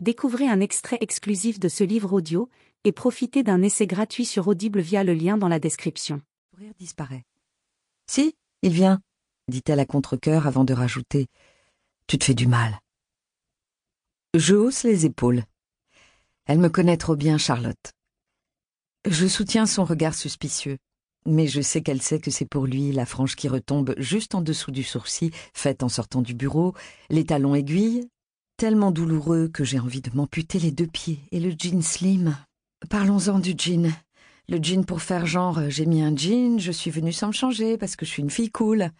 Découvrez un extrait exclusif de ce livre audio et profitez d'un essai gratuit sur Audible via le lien dans la description. Le sourire disparaît. « Si, il vient », dit-elle à contre-cœur avant de rajouter « Tu te fais du mal ». Je hausse les épaules. Elle me connaît trop bien, Charlotte. Je soutiens son regard suspicieux, mais je sais qu'elle sait que c'est pour lui la frange qui retombe juste en dessous du sourcil, faite en sortant du bureau, les talons aiguilles, tellement douloureux que j'ai envie de m'amputer les 2 pieds, et le jean slim. Parlons-en du jean. Le jean pour faire genre, j'ai mis un jean, je suis venue sans me changer parce que je suis une fille cool.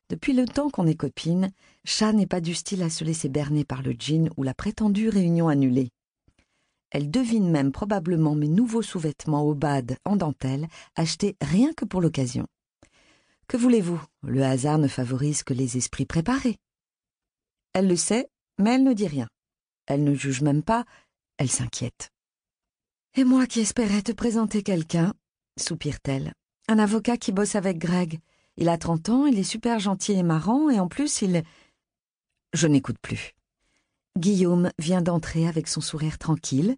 Depuis le temps qu'on est copines, Chat n'est pas du style à se laisser berner par le jean ou la prétendue réunion annulée. Elle devine même probablement mes nouveaux sous-vêtements au bad en dentelle, achetés rien que pour l'occasion. Que voulez-vous, le hasard ne favorise que les esprits préparés. Elle le sait, mais elle ne dit rien. Elle ne juge même pas, elle s'inquiète. « Et moi qui espérais te présenter quelqu'un, » soupire-t-elle. « Un avocat qui bosse avec Greg. Il a 30 ans, il est super gentil et marrant, et en plus il... » Je n'écoute plus. Guillaume vient d'entrer avec son sourire tranquille.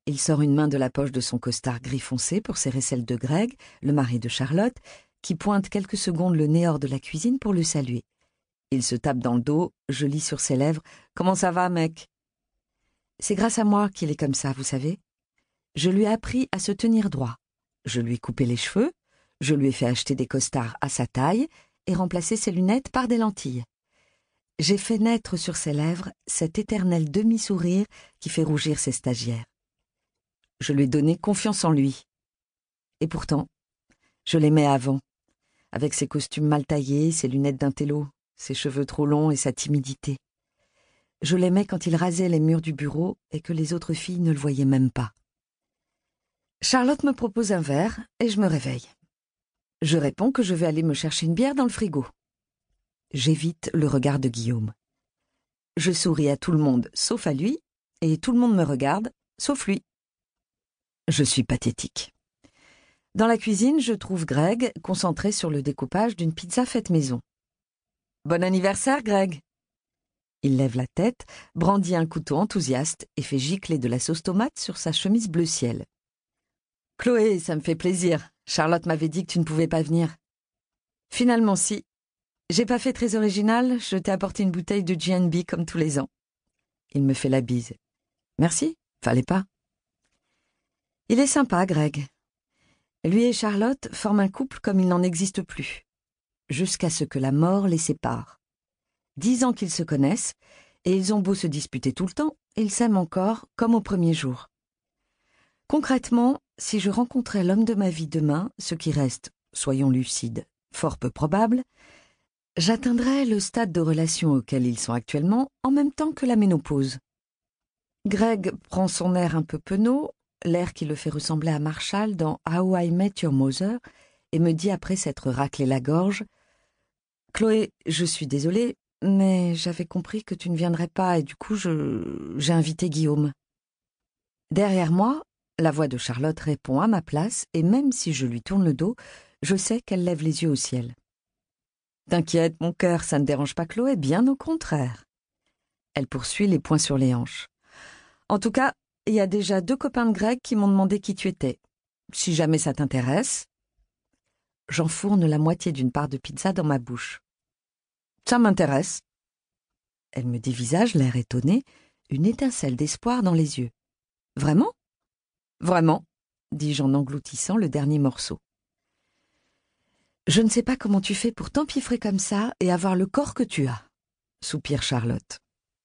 Il sort une main de la poche de son costard gris foncé pour serrer celle de Greg, le mari de Charlotte, qui pointe quelques secondes le nez hors de la cuisine pour le saluer. Il se tape dans le dos, je lis sur ses lèvres « Comment ça va, mec ?» C'est grâce à moi qu'il est comme ça, vous savez. Je lui ai appris à se tenir droit. Je lui ai coupé les cheveux, je lui ai fait acheter des costards à sa taille et remplacé ses lunettes par des lentilles. J'ai fait naître sur ses lèvres cet éternel demi-sourire qui fait rougir ses stagiaires. Je lui ai donné confiance en lui. Et pourtant, je l'aimais avant, avec ses costumes mal taillés, ses lunettes d'intello, ses cheveux trop longs et sa timidité. Je l'aimais quand il rasait les murs du bureau et que les autres filles ne le voyaient même pas. Charlotte me propose un verre et je me réveille. Je réponds que je vais aller me chercher une bière dans le frigo. J'évite le regard de Guillaume. Je souris à tout le monde, sauf à lui, et tout le monde me regarde, sauf lui. Je suis pathétique. Dans la cuisine, je trouve Greg concentré sur le découpage d'une pizza faite maison. « Bon anniversaire, Greg !» Il lève la tête, brandit un couteau enthousiaste et fait gicler de la sauce tomate sur sa chemise bleu ciel. « Chloé, ça me fait plaisir. Charlotte m'avait dit que tu ne pouvais pas venir. »« Finalement, si. J'ai pas fait très original, je t'ai apporté une bouteille de G&B comme tous les ans. » Il me fait la bise. « Merci, fallait pas. » Il est sympa, Greg. Lui et Charlotte forment un couple comme il n'en existe plus, jusqu'à ce que la mort les sépare. 10 ans qu'ils se connaissent, et ils ont beau se disputer tout le temps, ils s'aiment encore comme au premier jour. Concrètement, si je rencontrais l'homme de ma vie demain, ce qui reste, soyons lucides, fort peu probable, j'atteindrais le stade de relation auquel ils sont actuellement en même temps que la ménopause. Greg prend son air un peu penaud, l'air qui le fait ressembler à Marshall dans How I Met Your Mother, et me dit après s'être raclé la gorge « Chloé, je suis désolée, mais j'avais compris que tu ne viendrais pas et du coup j'ai invité Guillaume. » Derrière moi, la voix de Charlotte répond à ma place et même si je lui tourne le dos, je sais qu'elle lève les yeux au ciel. « T'inquiète, mon cœur, ça ne dérange pas Chloé, bien au contraire. » Elle poursuit les poings sur les hanches. « En tout cas, il y a déjà 2 copains de Greg qui m'ont demandé qui tu étais. Si jamais ça t'intéresse... » J'enfourne la moitié d'une part de pizza dans ma bouche. « Ça m'intéresse. » Elle me dévisage, l'air étonné, une étincelle d'espoir dans les yeux. « Vraiment ? » ?»« Vraiment, » dis-je en engloutissant le dernier morceau. « Je ne sais pas comment tu fais pour t'empiffrer comme ça et avoir le corps que tu as, » soupire Charlotte.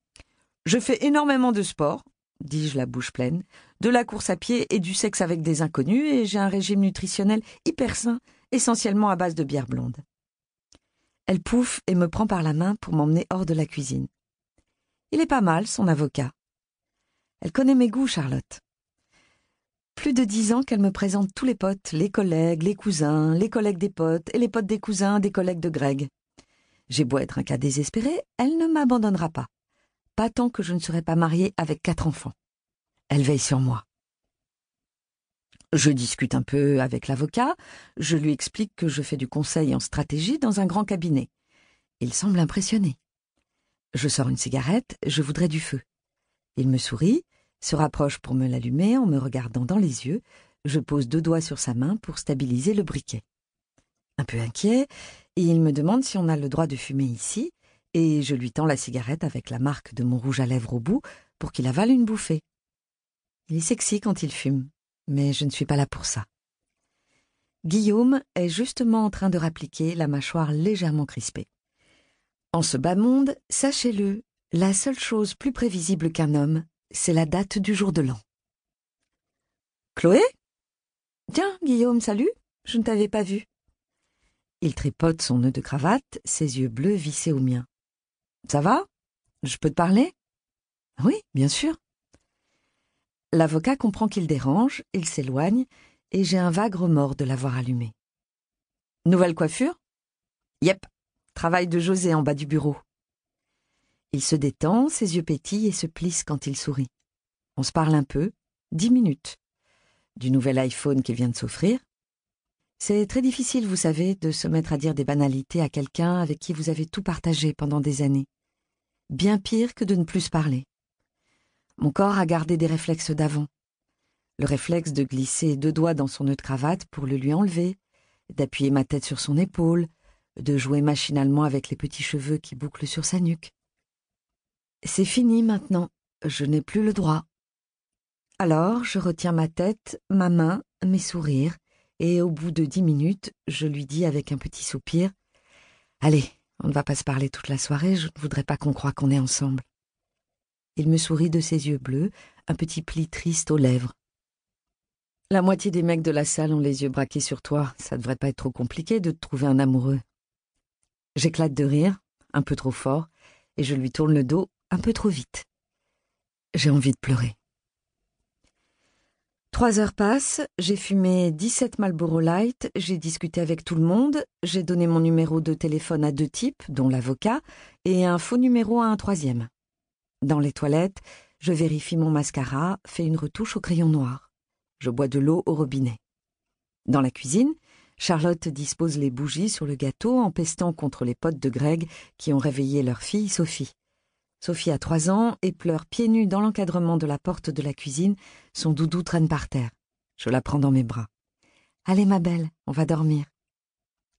« Je fais énormément de sport, » dis-je la bouche pleine, « de la course à pied et du sexe avec des inconnus et j'ai un régime nutritionnel hyper sain, essentiellement à base de bière blonde. » Elle pouffe et me prend par la main pour m'emmener hors de la cuisine. Il est pas mal, son avocat. Elle connaît mes goûts, Charlotte. Plus de 10 ans qu'elle me présente tous les potes, les collègues, les cousins, les collègues des potes et les potes des cousins, des collègues de Greg. J'ai beau être un cas désespéré, elle ne m'abandonnera pas. Pas tant que je ne serai pas mariée avec 4 enfants. Elle veille sur moi. Je discute un peu avec l'avocat, je lui explique que je fais du conseil en stratégie dans un grand cabinet. Il semble impressionné. Je sors une cigarette, je voudrais du feu. Il me sourit, se rapproche pour me l'allumer en me regardant dans les yeux. Je pose 2 doigts sur sa main pour stabiliser le briquet. Un peu inquiet, il me demande si on a le droit de fumer ici, et je lui tends la cigarette avec la marque de mon rouge à lèvres au bout pour qu'il avale une bouffée. Il est sexy quand il fume, mais je ne suis pas là pour ça. Guillaume est justement en train de rappliquer, la mâchoire légèrement crispée. En ce bas monde, sachez-le, la seule chose plus prévisible qu'un homme, c'est la date du jour de l'an. « Chloé ? Tiens, Guillaume, salut, je ne t'avais pas vu. » Il tripote son nœud de cravate, ses yeux bleus vissés aux miens. « Ça va ? Je peux te parler ? » ?»« Oui, bien sûr. » L'avocat comprend qu'il dérange, il s'éloigne, et j'ai un vague remords de l'avoir allumé. « Nouvelle coiffure ? » ?»« Yep, travail de José en bas du bureau. » Il se détend, ses yeux pétillent et se plissent quand il sourit. On se parle un peu, 10 minutes. Du nouvel iPhone qui vient de s'offrir. C'est très difficile, vous savez, de se mettre à dire des banalités à quelqu'un avec qui vous avez tout partagé pendant des années. Bien pire que de ne plus se parler. Mon corps a gardé des réflexes d'avant. Le réflexe de glisser 2 doigts dans son nœud de cravate pour le lui enlever, d'appuyer ma tête sur son épaule, de jouer machinalement avec les petits cheveux qui bouclent sur sa nuque. C'est fini maintenant, je n'ai plus le droit. Alors, je retiens ma tête, ma main, mes sourires, et au bout de 10 minutes, je lui dis avec un petit soupir « Allez, on ne va pas se parler toute la soirée, je ne voudrais pas qu'on croie qu'on est ensemble. » Il me sourit de ses yeux bleus, un petit pli triste aux lèvres. « La moitié des mecs de la salle ont les yeux braqués sur toi, ça devrait pas être trop compliqué de te trouver un amoureux. » J'éclate de rire, un peu trop fort, et je lui tourne le dos un peu trop vite. J'ai envie de pleurer. 3 heures passent, j'ai fumé 17 Marlboro Light, j'ai discuté avec tout le monde, j'ai donné mon numéro de téléphone à 2 types, dont l'avocat, et un faux numéro à un 3e. Dans les toilettes, je vérifie mon mascara, fais une retouche au crayon noir. Je bois de l'eau au robinet. Dans la cuisine, Charlotte dispose les bougies sur le gâteau en pestant contre les potes de Greg qui ont réveillé leur fille Sophie. Sophie a 3 ans et pleure pieds nus dans l'encadrement de la porte de la cuisine. Son doudou traîne par terre. Je la prends dans mes bras. « Allez, ma belle, on va dormir. »«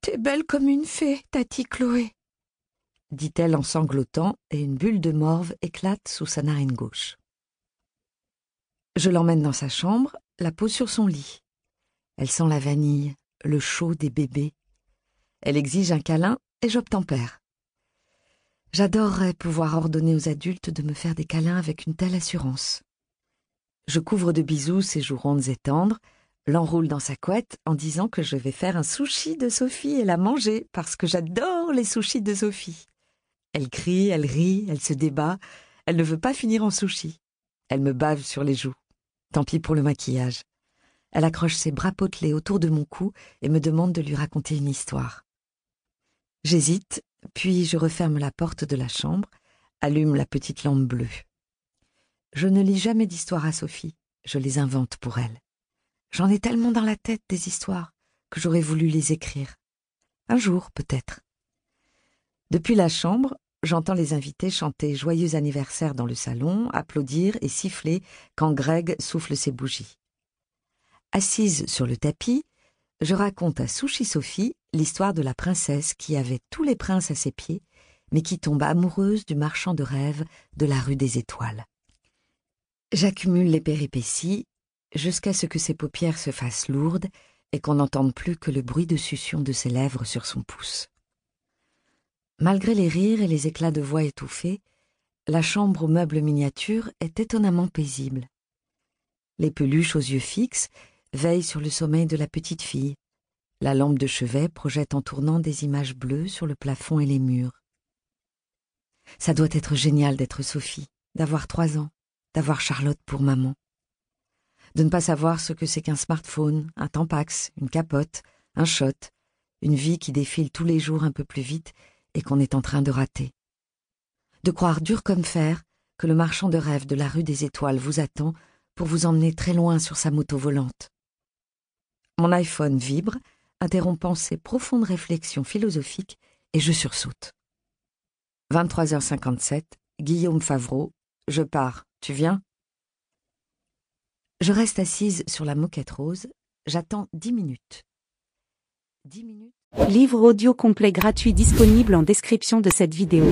T'es belle comme une fée, tati Chloé, » dit-elle en sanglotant, et une bulle de morve éclate sous sa narine gauche. Je l'emmène dans sa chambre, la pose sur son lit. Elle sent la vanille, le chaud des bébés. Elle exige un câlin et j'obtempère. J'adorerais pouvoir ordonner aux adultes de me faire des câlins avec une telle assurance. Je couvre de bisous ses joues rondes et tendres, l'enroule dans sa couette en disant que je vais faire un sushi de Sophie et la manger parce que j'adore les sushis de Sophie. Elle crie, elle rit, elle se débat, elle ne veut pas finir en sushi. Elle me bave sur les joues. Tant pis pour le maquillage. Elle accroche ses bras potelés autour de mon cou et me demande de lui raconter une histoire. J'hésite, puis je referme la porte de la chambre, allume la petite lampe bleue. Je ne lis jamais d'histoires à Sophie, je les invente pour elle. J'en ai tellement dans la tête des histoires que j'aurais voulu les écrire. Un jour, peut-être. Depuis la chambre, j'entends les invités chanter « Joyeux anniversaire » dans le salon, applaudir et siffler quand Greg souffle ses bougies. Assise sur le tapis, je raconte à Sushi Sophie l'histoire de la princesse qui avait tous les princes à ses pieds, mais qui tombe amoureuse du marchand de rêves de la rue des Étoiles. J'accumule les péripéties jusqu'à ce que ses paupières se fassent lourdes et qu'on n'entende plus que le bruit de succion de ses lèvres sur son pouce. Malgré les rires et les éclats de voix étouffés, la chambre aux meubles miniatures est étonnamment paisible. Les peluches aux yeux fixes veillent sur le sommeil de la petite fille. La lampe de chevet projette en tournant des images bleues sur le plafond et les murs. Ça doit être génial d'être Sophie, d'avoir 3 ans, d'avoir Charlotte pour maman. De ne pas savoir ce que c'est qu'un smartphone, un Tampax, une capote, un shot, une vie qui défile tous les jours un peu plus vite et qu'on est en train de rater. De croire dur comme fer que le marchand de rêves de la rue des Étoiles vous attend pour vous emmener très loin sur sa moto volante. Mon iPhone vibre, interrompant ces profondes réflexions philosophiques, et je sursaute. 23h57, Guillaume Favreau, je pars, Tu viens ? Je reste assise sur la moquette rose. J'attends 10 minutes. 10 minutes. Livre audio complet gratuit disponible en description de cette vidéo.